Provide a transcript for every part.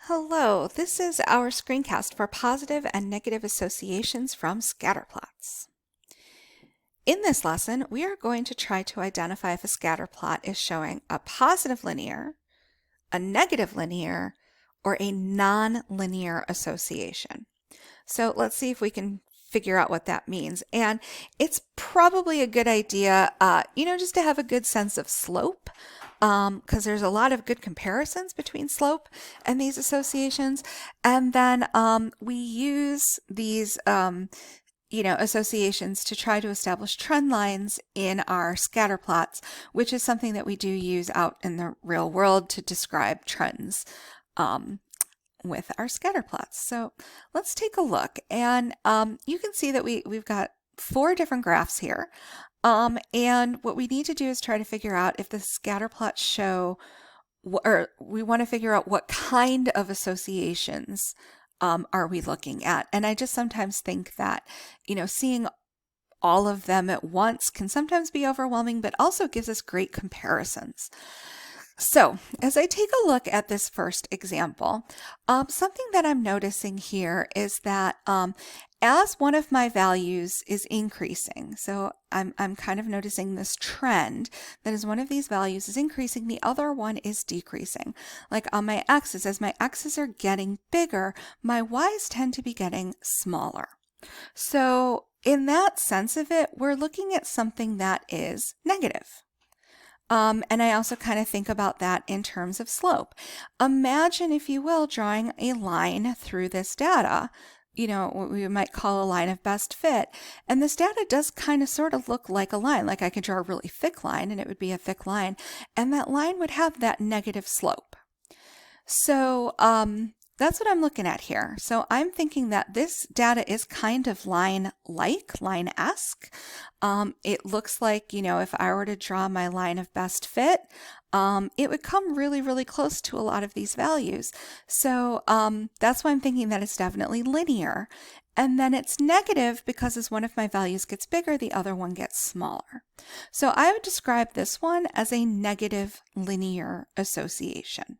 Hello, this is our screencast for positive and negative associations from scatterplots. In this lesson, we are going to try to identify if a scatterplot is showing a positive linear, a negative linear, or a non-linear association. So let's see if we can figure out what that means. And it's probably a good idea, just to have a good sense of slope, because there's a lot of good comparisons between slope and these associations. And then we use these associations to try to establish trend lines in our scatter plots, which is something that we do use out in the real world to describe trends with our scatter plots. So let's take a look, and you can see that we've got 4 different graphs here, and what we need to do is try to figure out if the scatter plots show, or we want to figure out what kind of associations are we looking at. And I just sometimes think that, seeing all of them at once can sometimes be overwhelming, but also gives us great comparisons. So as I take a look at this first example, something that I'm noticing here is that as one of my values is increasing, so I'm kind of noticing this trend that as one of these values is increasing, the other one is decreasing. Like on my x's, as my x's are getting bigger, my y's tend to be getting smaller. So in that sense of it, we're looking at something that is negative. And I also kind of think about that in terms of slope. Imagine, if you will, drawing a line through this data, what we might call a line of best fit. And this data does kind of sort of look like a line. Like I could draw a really thick line and it would be a thick line, and that line would have that negative slope. So that's what I'm looking at here. So I'm thinking that this data is kind of line-like, line-esque. It looks like, if I were to draw my line of best fit, it would come really, really close to a lot of these values. So that's why I'm thinking that it's definitely linear. And then it's negative because as one of my values gets bigger, the other one gets smaller. So I would describe this one as a negative linear association.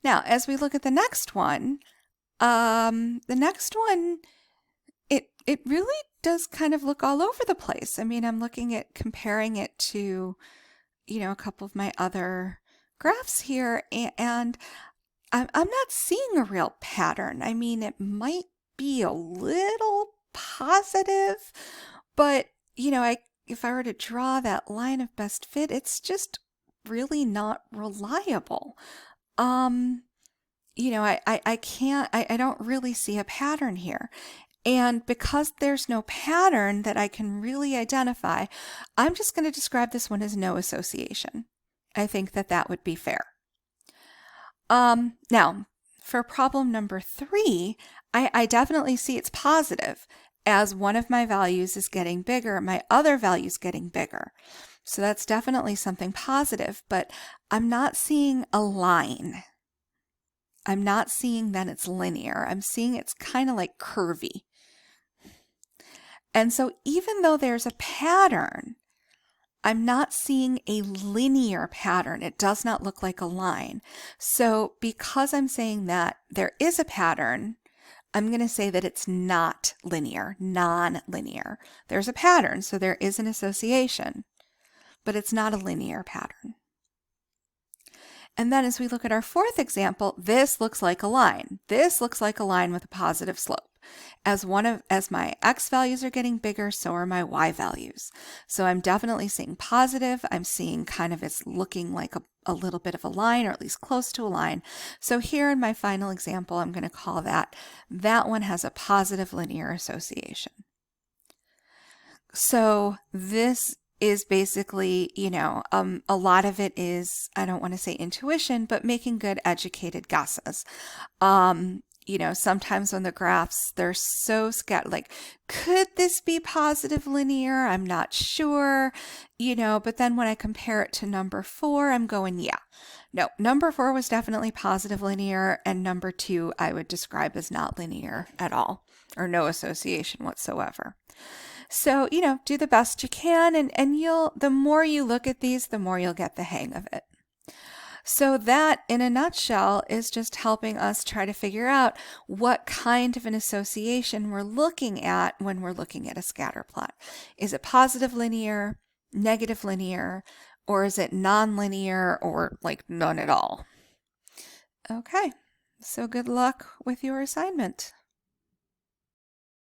Now, as we look at the next one, it really does kind of look all over the place. I mean, I'm looking at comparing it to, a couple of my other graphs here, and I'm not seeing a real pattern. I mean, it might be a little positive, but, if I were to draw that line of best fit, it's just really not reliable. I don't really see a pattern here. And because there's no pattern that I can really identify, I'm just going to describe this one as no association. I think that that would be fair. Now, for problem number 3, I definitely see it's positive. As one of my values is getting bigger, my other value is getting bigger. So that's definitely something positive, but I'm not seeing a line. I'm not seeing that it's linear. I'm seeing it's kind of like curvy. And so even though there's a pattern, I'm not seeing a linear pattern. It does not look like a line. So because I'm saying that there is a pattern, I'm going to say that it's not linear, non-linear. There's a pattern, so there is an association, but it's not a linear pattern. And then as we look at our 4th example, this looks like a line. This looks like a line with a positive slope. As my x values are getting bigger, so are my y values. So I'm definitely seeing positive. I'm seeing kind of it's looking like a little bit of a line, or at least close to a line. So here in my final example, I'm going to call that one has a positive linear association. So this is basically, a lot of it is, I don't want to say intuition, but making good educated guesses. Sometimes when the graphs, they're so scattered, like, could this be positive linear? I'm not sure, but then when I compare it to number 4, I'm going, yeah, no, number 4 was definitely positive linear, and number 2 I would describe as not linear at all, or no association whatsoever. So, do the best you can, and the more you look at these, the more you'll get the hang of it. So that, in a nutshell, is just helping us try to figure out what kind of an association we're looking at when we're looking at a scatter plot. Is it positive linear, negative linear, or is it nonlinear, or like none at all? Okay, so good luck with your assignment.